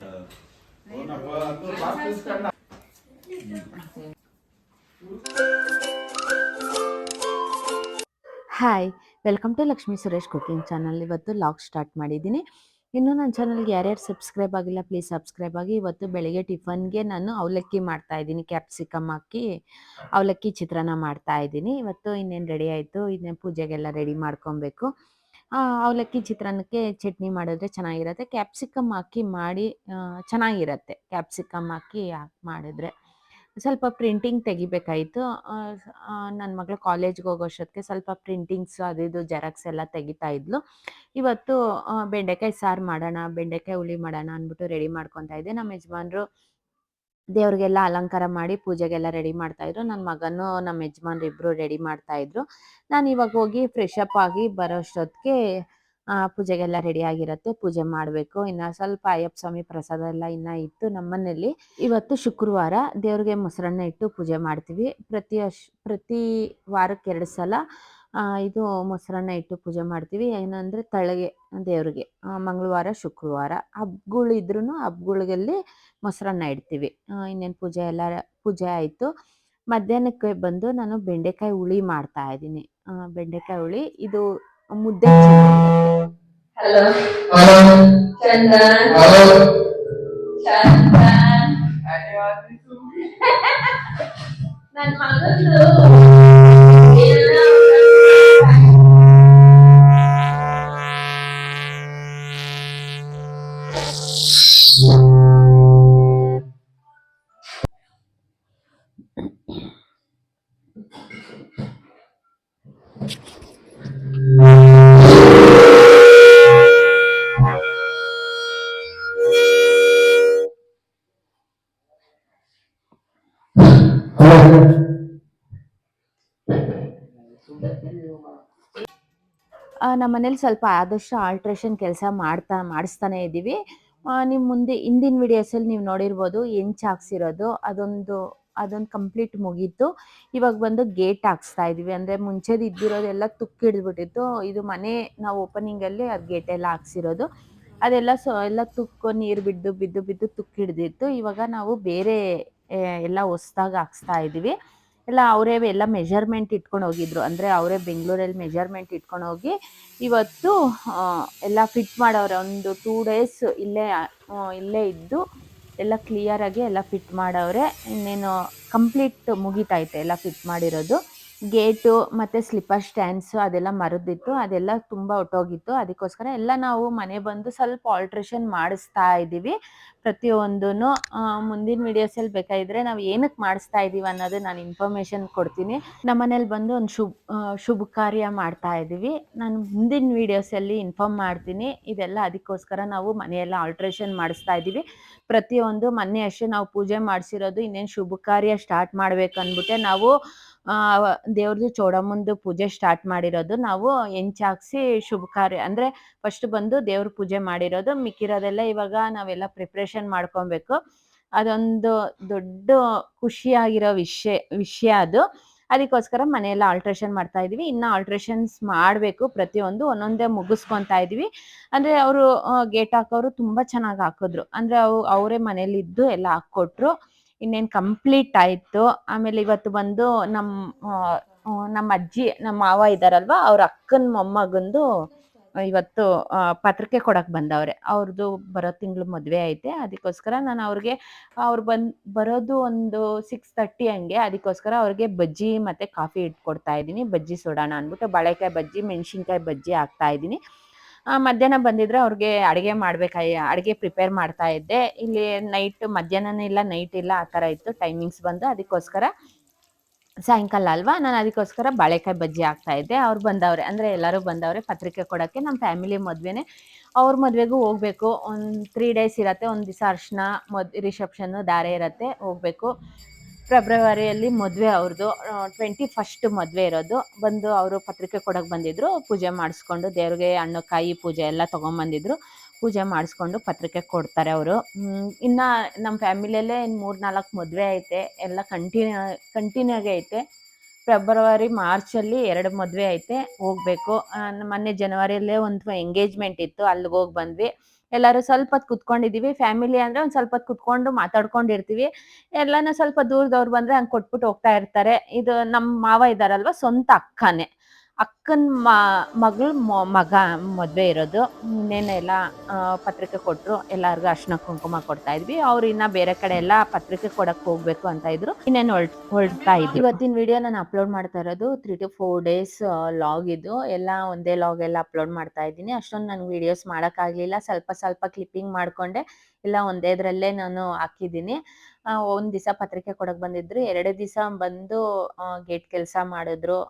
Hi, welcome to Lakshmi Suresh cooking channel. ಇವತ್ತು log start ಮಾಡಿದ್ದೀನಿ. ಇನ್ನೂ ನನ್ನ ಚಾನಲ್ಗೆ ಯಾರ್ಯಾರು ಸಬ್ಸ್ಕ್ರೈಬ್ ಆಗಿಲ್ಲ ಪ್ಲೀಸ್ ಸಬ್ಸ್ಕ್ರೈಬ್ ಆಗಿ. ಇವತ್ತು ಬೆಳಿಗ್ಗೆ ಟಿಫನ್ಗೆ ನಾನು ಅವಲಕ್ಕಿ ಮಾಡ್ತಾ ಇದ್ದೀನಿ, ಕ್ಯಾಪ್ಸಿಕಮ್ ಹಾಕಿ ಅವಲಕ್ಕಿ ಚಿತ್ರಾನ್ನ ಮಾಡ್ತಾ ಇದ್ದೀನಿ. ಇವತ್ತು ಇನ್ನೇನು ರೆಡಿ ಆಯಿತು, ಇನ್ನೇನು ಪೂಜೆಗೆಲ್ಲ ರೆಡಿ ಮಾಡ್ಕೊಬೇಕು. ಅವಲಕ್ಕಿ ಚಿತ್ರಾನ್ನಕ್ಕೆ ಚಟ್ನಿ ಮಾಡಿದ್ರೆ ಚೆನ್ನಾಗಿರುತ್ತೆ, ಕ್ಯಾಪ್ಸಿಕಮ್ ಹಾಕಿ ಮಾಡಿ ಚೆನ್ನಾಗಿರುತ್ತೆ. ಕ್ಯಾಪ್ಸಿಕಮ್ ಹಾಕಿ ಮಾಡಿದ್ರೆ ಸ್ವಲ್ಪ ಪ್ರಿಂಟಿಂಗ್ ತೆಗಿಬೇಕಾಯಿತು. ನನ್ನ ಮಗಳು ಕಾಲೇಜ್ಗೆ ಹೋಗೋಷ್ಟೊತ್ತಿಗೆ ಸ್ವಲ್ಪ ಪ್ರಿಂಟಿಂಗ್ಸ್ ಅದು ಇದು ಜೆರಾಕ್ಸ್ ಎಲ್ಲ ತೆಗಿತಾ ಇದ್ಲು. ಇವತ್ತು ಬೆಂಡೆಕಾಯಿ ಸಾರು ಮಾಡೋಣ, ಬೆಂಡೆಕಾಯಿ ಹುಳಿ ಮಾಡೋಣ ಅಂದ್ಬಿಟ್ಟು ರೆಡಿ ಮಾಡ್ಕೊತಾ ಇದ್ದೆ. ನಮ್ಮ ಯಜಮಾನ್ರು ದೇವ್ರಿಗೆಲ್ಲ ಅಲಂಕಾರ ಮಾಡಿ ಪೂಜೆಗೆಲ್ಲ ರೆಡಿ ಮಾಡ್ತಾಯಿದ್ರು. ನನ್ನ ಮಗನೂ ನಮ್ಮ ಯಜಮಾನ್ರು ಇಬ್ಬರು ರೆಡಿ ಮಾಡ್ತಾಯಿದ್ರು. ನಾನು ಇವಾಗ ಹೋಗಿ ಫ್ರೆಶ್ ಅಪ್ ಆಗಿ ಬರೋಷ್ಟೊತ್ತಿಗೆ ಪೂಜೆಗೆಲ್ಲ ರೆಡಿ ಆಗಿರುತ್ತೆ, ಪೂಜೆ ಮಾಡಬೇಕು. ಇನ್ನು ಸ್ವಲ್ಪ ಅಯ್ಯಪ್ಪ ಸ್ವಾಮಿ ಪ್ರಸಾದ ಎಲ್ಲ ಇನ್ನೂ ಇತ್ತು ನಮ್ಮನೇಲಿ. ಇವತ್ತು ಶುಕ್ರವಾರ ದೇವ್ರಿಗೆ ಮೊಸರನ್ನ ಇಟ್ಟು ಪೂಜೆ ಮಾಡ್ತೀವಿ. ಪ್ರತಿ ವಾರಕ್ಕೆ 2 ಸಲ ಇದು ಮೊಸರನ್ನ ಇಟ್ಟು ಪೂಜೆ ಮಾಡ್ತೀವಿ. ಏನಂದರೆ ತಳಗೆ ದೇವ್ರಿಗೆ ಮಂಗಳವಾರ ಶುಕ್ರವಾರ ಹಬ್ಬಗಳಿದ್ರೂ ಹಬ್ಬಗಳಿಗಲ್ಲಿ ಮೊಸರನ್ನ ಇಡ್ತೀವಿ. ಇನ್ನೇನು ಪೂಜೆ ಆಯಿತು. ಮಧ್ಯಾಹ್ನಕ್ಕೆ ಬಂದು ನಾನು ಬೆಂಡೆಕಾಯಿ ಹುಳಿ ಮಾಡ್ತಾ ಇದ್ದೀನಿ. ಬೆಂಡೆಕಾಯಿ ಹುಳಿ ಇದು ಮುದ್ದೆ ಹಲೋ ಚಂದನ್ ನನ್ನ ಮಗಂದು ನಮ್ಮ ಮನೇಲಿ ಸ್ವಲ್ಪ ಆದಷ್ಟು ಆಲ್ಟ್ರೇಷನ್ ಕೆಲಸ ಮಾಡಿಸ್ತಾನೆ ಇದ್ದೀವಿ. ನಿಮ್ಮ ಮುಂದೆ ಹಿಂದಿನ ವಿಡಿಯೋಸಲ್ಲಿ ನೀವು ನೋಡಿರ್ಬೋದು ಹೆಂಚು ಹಾಕ್ಸಿರೋದು, ಅದೊಂದು ಕಂಪ್ಲೀಟ್ ಮುಗೀತು. ಇವಾಗ ಬಂದು ಗೇಟ್ ಹಾಕ್ಸ್ತಾ ಇದ್ದೀವಿ. ಅಂದರೆ ಮುಂಚೆದು ಇದ್ದಿರೋದೆಲ್ಲ ತುಕ್ಕಿಡ್ದ್ಬಿಟ್ಟಿತ್ತು. ಇದು ಮನೆ ನಾವು ಓಪನಿಂಗಲ್ಲಿ ಅದು ಗೇಟೆಲ್ಲ ಹಾಕ್ಸಿರೋದು. ಅದೆಲ್ಲ ಎಲ್ಲ ತುಕ್ಕು ನೀರು ಬಿದ್ದು ತುಕ್ಕಿಡ್ದಿತ್ತು. ಇವಾಗ ನಾವು ಬೇರೆ ಎಲ್ಲ ಹೊಸ್ದಾಗಿ ಹಾಕ್ಸ್ತಾ ಇದ್ದೀವಿ. ಎಲ್ಲ ಅವರೇ ಎಲ್ಲ ಮೆಜರ್ಮೆಂಟ್ ಇಟ್ಕೊಂಡು ಹೋಗಿದ್ರು. ಅಂದರೆ ಅವರೇ ಬೆಂಗಳೂರಲ್ಲಿ ಮೆಜರ್ಮೆಂಟ್ ಇಟ್ಕೊಂಡು ಹೋಗಿ ಇವತ್ತು ಎಲ್ಲ ಫಿಟ್ ಮಾಡವ್ರೆ. ಒಂದು 2 ಡೇಸ್ ಇಲ್ಲೇ ಇದ್ದು ಎಲ್ಲ ಕ್ಲಿಯರಾಗಿ ಎಲ್ಲ ಫಿಟ್ ಮಾಡವ್ರೆ. ಇನ್ನೇನು ಕಂಪ್ಲೀಟ್ ಮುಗಿತೈತೆ ಎಲ್ಲ ಫಿಟ್ ಮಾಡಿರೋದು. ಗೇಟು ಮತ್ತು ಸ್ಲಿಪ್ಪರ್ ಸ್ಟ್ಯಾಂಡ್ಸು ಅದೆಲ್ಲ ಮರದಿತ್ತು, ಅದೆಲ್ಲ ತುಂಬ ಹೊಟ್ಟೋಗಿತ್ತು. ಅದಕ್ಕೋಸ್ಕರ ಎಲ್ಲ ನಾವು ಮನೆ ಬಂದು ಸ್ವಲ್ಪ ಆಲ್ಟ್ರೇಷನ್ ಮಾಡಿಸ್ತಾ ಇದ್ದೀವಿ ಪ್ರತಿಯೊಂದೂ. ಮುಂದಿನ ವೀಡಿಯೋಸಲ್ಲಿ ಬೇಕಾಗಿದ್ದರೆ ನಾವು ಏನಕ್ಕೆ ಮಾಡಿಸ್ತಾ ಇದ್ದೀವಿ ಅನ್ನೋದು ನಾನು ಇನ್ಫಾರ್ಮೇಷನ್ ಕೊಡ್ತೀನಿ. ನಮ್ಮ ಮನೇಲಿ ಬಂದು ಒಂದು ಶುಭ ಕಾರ್ಯ ಮಾಡ್ತಾ ಇದ್ದೀವಿ. ನಾನು ಮುಂದಿನ ವೀಡಿಯೋಸಲ್ಲಿ ಇನ್ಫಾರ್ಮ್ ಮಾಡ್ತೀನಿ. ಇದೆಲ್ಲ ಅದಕ್ಕೋಸ್ಕರ ನಾವು ಮನೆಯೆಲ್ಲ ಆಲ್ಟ್ರೇಷನ್ ಮಾಡಿಸ್ತಾ ಇದ್ದೀವಿ. ಪ್ರತಿಯೊಂದು ಮೊನ್ನೆ ಅಷ್ಟೇ ನಾವು ಪೂಜೆ ಮಾಡಿಸಿರೋದು. ಇನ್ನೇನು ಶುಭ ಕಾರ್ಯ ಸ್ಟಾರ್ಟ್ ಮಾಡ್ಬೇಕಂದ್ಬಿಟ್ಟೆ ನಾವು ದೇವ್ರದ್ದು ಚೌಡಮ್ಮಂದು ಪೂಜೆ ಸ್ಟಾರ್ಟ್ ಮಾಡಿರೋದು. ನಾವು ಹೆಂಚಾಕ್ಸಿ ಶುಭ ಕಾರ್ಯ ಅಂದರೆ ಫಸ್ಟ್ ಬಂದು ದೇವ್ರ ಪೂಜೆ ಮಾಡಿರೋದು. ಮಿಕ್ಕಿರೋದೆಲ್ಲ ಇವಾಗ ನಾವೆಲ್ಲ ಪ್ರಿಪ್ರೇಷನ್ ಮಾಡ್ಕೊಬೇಕು. ಅದೊಂದು ದೊಡ್ಡ ಖುಷಿಯಾಗಿರೋ ವಿಷಯ ಅದು. ಅದಕ್ಕೋಸ್ಕರ ಮನೆಯೆಲ್ಲ ಆಲ್ಟ್ರೇಷನ್ ಮಾಡ್ತಾ ಇದ್ದೀವಿ. ಇನ್ನು ಆಲ್ಟ್ರೇಷನ್ಸ್ ಮಾಡಬೇಕು, ಪ್ರತಿಯೊಂದು ಒಂದೊಂದೇ ಮುಗಿಸ್ಕೊತಾ ಇದ್ದೀವಿ. ಅಂದರೆ ಅವರು ಗೇಟ್ ಹಾಕೋರು ತುಂಬ ಚೆನ್ನಾಗಿ ಹಾಕಿದ್ರು. ಅಂದರೆ ಅವರೇ ಮನೇಲಿದ್ದು ಎಲ್ಲ ಹಾಕ್ಕೊಟ್ರು. ಇನ್ನೇನು ಕಂಪ್ಲೀಟ್ ಆಯಿತು. ಆಮೇಲೆ ಇವತ್ತು ಬಂದು ನಮ್ಮ ಅಜ್ಜಿ, ನಮ್ಮ ಮಾವ ಇದ್ದಾರಲ್ವ, ಅವ್ರ ಅಕ್ಕನ ಮೊಮ್ಮಗಂದು ಇವತ್ತು ಪತ್ರಿಕೆ ಕೊಡಕ್ಕೆ ಬಂದವ್ರೆ. ಅವ್ರದ್ದು ಬರೋ ತಿಂಗಳು ಮದುವೆ ಐತೆ. ಅದಕ್ಕೋಸ್ಕರ ನಾನು ಅವ್ರು ಬರೋದು ಒಂದು 6:30 ಹಂಗೆ. ಅದಕ್ಕೋಸ್ಕರ ಅವ್ರಿಗೆ ಬಜ್ಜಿ ಮತ್ತು ಕಾಫಿ ಇಟ್ಕೊಡ್ತಾ ಇದ್ದೀನಿ. ಬಜ್ಜಿ ಸುಡೋಣ ಅಂದ್ಬಿಟ್ಟು ಬಾಳೆಕಾಯಿ ಬಜ್ಜಿ, ಮೆಣಸಿನ್ಕಾಯಿ ಬಜ್ಜಿ ಹಾಕ್ತಾ ಇದ್ದೀನಿ. ಮಧ್ಯಾಹ್ನ ಬಂದಿದ್ರೆ ಅವ್ರಿಗೆ ಅಡುಗೆ ಪ್ರಿಪೇರ್ ಮಾಡ್ತಾ ಇದ್ದೆ. ಇಲ್ಲಿ ಮಧ್ಯಾಹ್ನನೂ ಇಲ್ಲ ನೈಟ್ ಇಲ್ಲ ಆ ಥರ ಇತ್ತು ಟೈಮಿಂಗ್ಸ್ ಬಂದು. ಅದಕ್ಕೋಸ್ಕರ ಸಾಯಂಕಾಲ ಅಲ್ವಾ, ನಾನು ಅದಕ್ಕೋಸ್ಕರ ಬಾಳೆಕಾಯಿ ಬಜ್ಜಿ ಹಾಕ್ತಾ ಇದ್ದೆ. ಅವ್ರು ಬಂದವ್ರೆ, ಅಂದರೆ ಎಲ್ಲರೂ ಬಂದವ್ರೆ ಪತ್ರಿಕೆ ಕೊಡೋಕ್ಕೆ. ನಮ್ಮ ಫ್ಯಾಮಿಲಿ ಮದುವೆನೇ, ಅವ್ರ ಮದುವೆಗೂ ಹೋಗಬೇಕು. ಒಂದು 3 ಡೇಸ್ ಇರುತ್ತೆ. ಒಂದು ದಿವಸ ಅರ್ಶಿನ, ರಿಸೆಪ್ಷನ್ನು, ಧಾರೆ ಇರುತ್ತೆ, ಹೋಗಬೇಕು. ಫೆಬ್ರವರಿಯಲ್ಲಿ ಮದುವೆ ಅವ್ರದ್ದು, 21st ಮದುವೆ ಇರೋದು. ಬಂದು ಅವರು ಪತ್ರಿಕೆ ಕೊಡೋಕೆ ಬಂದಿದ್ದರು. ಪೂಜೆ ಮಾಡಿಸ್ಕೊಂಡು ದೇವ್ರಿಗೆ ಹಣ್ಣು ಕಾಯಿ ಪೂಜೆ ಎಲ್ಲ ತೊಗೊಂಬಂದಿದ್ರು. ಪೂಜೆ ಮಾಡಿಸ್ಕೊಂಡು ಪತ್ರಿಕೆ ಕೊಡ್ತಾರೆ ಅವರು. ಇನ್ನು ನಮ್ಮ ಫ್ಯಾಮಿಲಿಯಲ್ಲೇ 3-4 ಮದುವೆ ಐತೆ, ಎಲ್ಲ ಕಂಟಿನ್ಯೂ ಆಗಿ ಐತೆ. ಫೆಬ್ರವರಿ ಮಾರ್ಚಲ್ಲಿ 2 ಮದುವೆ ಐತೆ, ಹೋಗಬೇಕು. ಮೊನ್ನೆ ಜನವರಿಯಲ್ಲೇ ಒಂದು ಎಂಗೇಜ್ಮೆಂಟ್ ಇತ್ತು, ಅಲ್ಲಿಗೆ ಹೋಗಿ ಬಂದ್ವಿ. ಎಲ್ಲರೂ ಸ್ವಲ್ಪ ಹೊತ್ತು ಕುತ್ಕೊಂಡಿದ್ದೀವಿ. ಫ್ಯಾಮಿಲಿ ಅಂದರೆ ಒಂದು ಸ್ವಲ್ಪ ಹೊತ್ತು ಕುತ್ಕೊಂಡು ಮಾತಾಡ್ಕೊಂಡಿರ್ತೀವಿ. ಎಲ್ಲಾನ ಸ್ವಲ್ಪ ದೂರದವ್ರು ಬಂದರೆ ಹಂಗೆ ಕೊಟ್ಬಿಟ್ಟು ಹೋಗ್ತಾ ಇರ್ತಾರೆ. ಇದು ನಮ್ಮ ಮಾವ ಇದ್ದಾರಲ್ವ, ಸ್ವಂತ ಅಕ್ಕನೇ. ಅಕ್ಕನ ಮಗಳ ಮಗ ಮದುವೆ ಇರೋದು. ಇನ್ನೇನು ಎಲ್ಲ ಪತ್ರಿಕೆ ಕೊಟ್ಟರು. ಎಲ್ಲರಿಗೂ ಅರಿಶಿನ ಕುಂಕುಮ ಕೊಡ್ತಾ ಇದ್ವಿ. ಅವ್ರು ಇನ್ನು ಬೇರೆ ಕಡೆ ಎಲ್ಲ ಪತ್ರಿಕೆ ಕೊಡಕ್ಕೆ ಹೋಗ್ಬೇಕು ಅಂತ ಇದ್ರು. ಇನ್ನೇನು ಹೊರಡ್ತಾ ಇದ್ವಿ. ಇವತ್ತಿನ ವಿಡಿಯೋ ನಾನು ಅಪ್ಲೋಡ್ ಮಾಡ್ತಾ ಇರೋದು 3 to 4 ಡೇಸ್ ಲಾಗ್ ಇದು. ಎಲ್ಲ ಒಂದೇ ಲಾಗ್ ಎಲ್ಲ ಅಪ್ಲೋಡ್ ಮಾಡ್ತಾ ಇದ್ದೀನಿ. ಅಷ್ಟೊಂದು ನನಗೆ ವಿಡಿಯೋಸ್ ಮಾಡೋಕ್ಕಾಗಲಿಲ್ಲ. ಸ್ವಲ್ಪ ಸ್ವಲ್ಪ ಕ್ಲಿಪ್ಪಿಂಗ್ ಮಾಡಿಕೊಂಡೆ ಎಲ್ಲ ಒಂದೇದ್ರಲ್ಲೇ ನಾನು ಹಾಕಿದ್ದೀನಿ. ಒಂದು ದಿವಸ ಪತ್ರಿಕೆ ಕೊಡಕ್ಕೆ ಬಂದಿದ್ರು. 2 ದಿವಸ ಬಂದು ಗೇಟ್ ಕೆಲಸ ಮಾಡಿದ್ರು.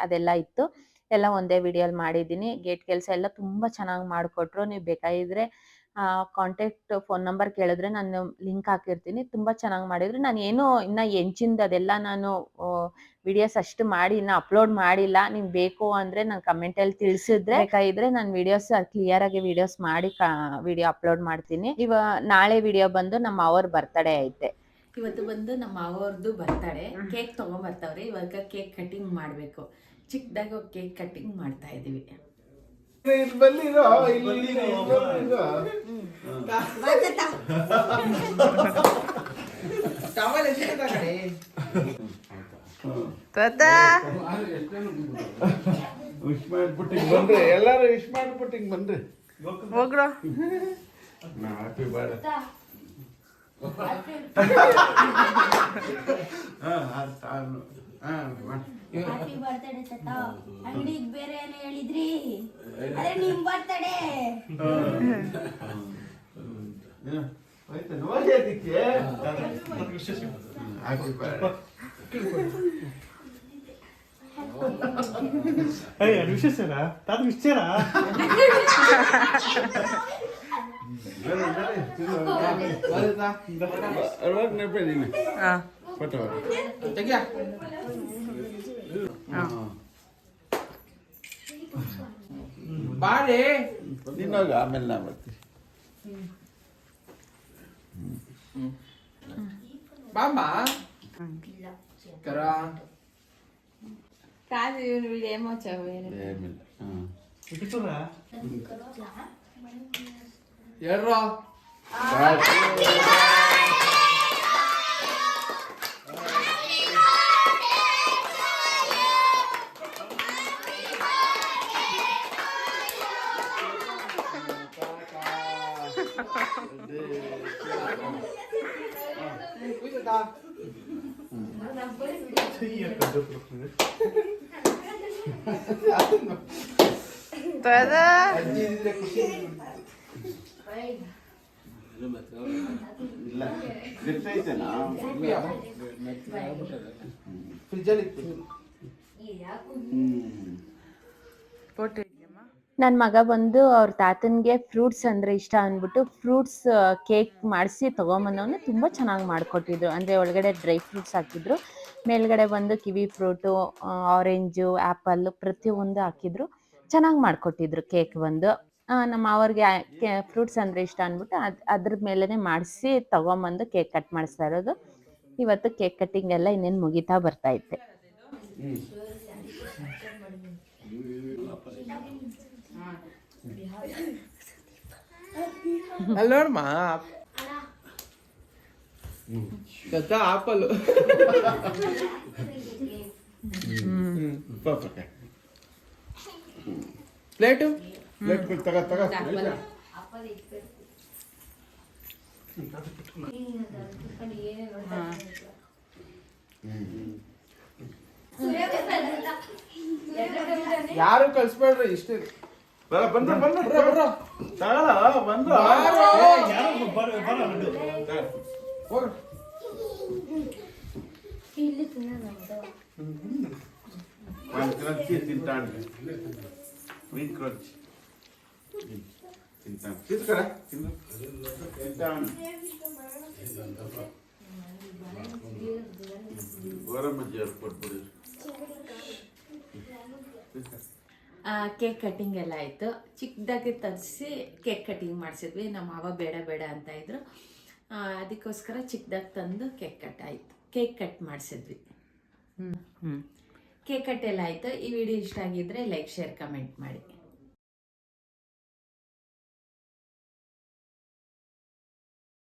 ಅದೆಲ್ಲ ಇತ್ತು. ಎಲ್ಲ ಒಂದೇ ವಿಡಿಯೋಲಿ ಮಾಡಿದ್ದೀನಿ. ಗೇಟ್ ಕೆಲಸ ಎಲ್ಲ ತುಂಬ ಚೆನ್ನಾಗಿ ಮಾಡಿಕೊಟ್ರು. ನೀವು ಬೇಕಾಗಿದ್ದರೆ ಕಾಂಟ್ಯಾಕ್ಟ್ ಫೋನ್ ನಂಬರ್ ಕೇಳಿದ್ರೆ ನಾನು ಲಿಂಕ್ ಹಾಕಿರ್ತೀನಿ. ತುಂಬ ಚೆನ್ನಾಗಿ ಮಾಡಿದ್ರು. ನಾನು ಏನೂ ಇನ್ನು ಹೆಂಚಿಂದು ಅದೆಲ್ಲ ನಾನು ವಿಡಿಯೋಸ್ ಅಷ್ಟು ಮಾಡಿ ಇನ್ನೂ ಅಪ್ಲೋಡ್ ಮಾಡಿಲ್ಲ. ನಿಮ್ಗೆ ಬೇಕು ಅಂದರೆ ನಾನು ಕಮೆಂಟಲ್ಲಿ ತಿಳಿಸಿದ್ರೆ ಬೇಕಾಗಿದ್ದರೆ ನಾನು ವಿಡಿಯೋಸ್ ಕ್ಲಿಯರಾಗಿ ವಿಡಿಯೋಸ್ ಮಾಡಿ ವಿಡಿಯೋ ಅಪ್ಲೋಡ್ ಮಾಡ್ತೀನಿ. ನಾಳೆ ವಿಡಿಯೋ ಬಂದು ನಮ್ಮ ಅವ್ರ ಬರ್ತಡೇ ಐತೆ. ಇವತ್ತು ಬಂದು ನಮ್ಮ ಮಾವವ್ರದ್ದು ಬರ್ತಡೇ. ಕೇಕ್ ತೊಗೊಂಬರ್ತಾವ್ರೆ. ಇವಾಗ ಕೇಕ್ ಕಟಿಂಗ್ ಮಾಡಬೇಕು. ಚಿಕ್ಕದಾಗಿ ಕೇಕ್ ಕಟಿಂಗ್ ಮಾಡ್ತಾ ಇದ್ದೀವಿ. ಬನ್ರಿ ಎಲ್ಲಾರು ವಿಶ್ ಮಾಡ್ಬಿಟ್ಟು ಬನ್ರಿ ಹೋಗ್ರ. Happy birthday. ಹ್ಯಾಪಿ ಬರ್ತ್ಡೇ ತಾತ. ಅಂಗಡಿಗೆ ಬೇರೆ ಏನೋ ಹೇಳಿದ್ರಿ, ಅದೇ ನಿಮ್ ಬರ್ತ್ಡೇ. ಆಯ್ತಾ ನೋಡಿ ಅದಕ್ಕೆ ಹ್ಯಾಪಿ ಬರ್ಡೇ. ವಿಶೇಷನಾ ತಾತ ವಿಶೇಷನಾ ಬಾರೆ ನಿನ್ನಾಗ ಆಮೇಲೆ ನಾ ಬರ್ತೀನಿ. ಬಾಮ್ಮ ಕರ కాదు వీళ్ళు ఏమొచ్చావు ఏమిಲ್ಲ. ఎర్రా ಇಲ್ಲ ಗಟ್ಟೈತೆನಾ ಫ್ರಿಜ್ಜಲ್ಲಿ ನನ್ನ ಮಗ ಬಂದು ಅವ್ರ ತಾತನಿಗೆ ಫ್ರೂಟ್ಸ್ ಅಂದರೆ ಇಷ್ಟ ಅಂದ್ಬಿಟ್ಟು ಫ್ರೂಟ್ಸ್ ಕೇಕ್ ಮಾಡಿಸಿ ತೊಗೊಂಬಂದವನು. ತುಂಬ ಚೆನ್ನಾಗಿ ಮಾಡಿಕೊಟ್ಟಿದ್ರು. ಅಂದರೆ ಒಳಗಡೆ ಡ್ರೈ ಫ್ರೂಟ್ಸ್ ಹಾಕಿದ್ರು, ಮೇಲ್ಗಡೆ ಬಂದು ಕಿವಿ ಫ್ರೂಟು, ಆರೆಂಜು, ಆ್ಯಪಲ್ಲು ಪ್ರತಿಯೊಂದು ಹಾಕಿದ್ರು. ಚೆನ್ನಾಗಿ ಮಾಡಿಕೊಟ್ಟಿದ್ರು ಕೇಕ್ ಬಂದು. ನಮ್ಮ ಅವ್ರಿಗೆ ಫ್ರೂಟ್ಸ್ ಅಂದರೆ ಇಷ್ಟ ಅಂದ್ಬಿಟ್ಟು ಅದ್ರ ಮೇಲೇ ಮಾಡಿಸಿ ತೊಗೊಂಬಂದು ಕೇಕ್ ಕಟ್ ಮಾಡಿಸ್ತಾ ಇರೋದು. ಇವತ್ತು ಕೇಕ್ ಕಟ್ಟಿಂಗ್ ಎಲ್ಲ ಇನ್ನೇನು ಮುಗಿತಾ ಬರ್ತೈತೆ. ಅಲ್ಲಿ ನೋಡಮ್ಮ ಆಪಲ್ ಪ್ಲೇಟು ಪ್ಲೇಟ್ ತಗ ಯಾರು ಕಳ್ಸ್ಬೇಡ್ರಿ ಇಷ್ಟೇ. ಬಂದ್ರು ತಗೊಳ ಬಂದ್ರು ತಿಂತಾನೆ ಗೋರಮ್ಮಜ್ಜಿ ಕೊಟ್ಬಿಡಿ. ಕೇಕ್ ಕಟ್ಟಿಂಗ್ ಎಲ್ಲ ಆಯಿತು. ಚಿಕ್ಕದಾಗಿ ತರಿಸಿ ಕೇಕ್ ಕಟ್ಟಿಂಗ್ ಮಾಡಿಸಿದ್ವಿ. ನಮ್ಮ ಮಾವ ಬೇಡ ಬೇಡ ಅಂತ ಇದ್ರು. ಅದಕ್ಕೋಸ್ಕರ ಚಿಕ್ಕದಾಗಿ ತಂದು ಕೇಕ್ ಕಟ್ ಮಾಡಿಸಿದ್ವಿ. ಕೇಕ್ ಕಟ್ ಎಲ್ಲ ಆಯಿತು. ಈ ವಿಡಿಯೋ ಇಷ್ಟ ಆಗಿದ್ರೆ ಲೈಕ್, ಶೇರ್, ಕಮೆಂಟ್ ಮಾಡಿ.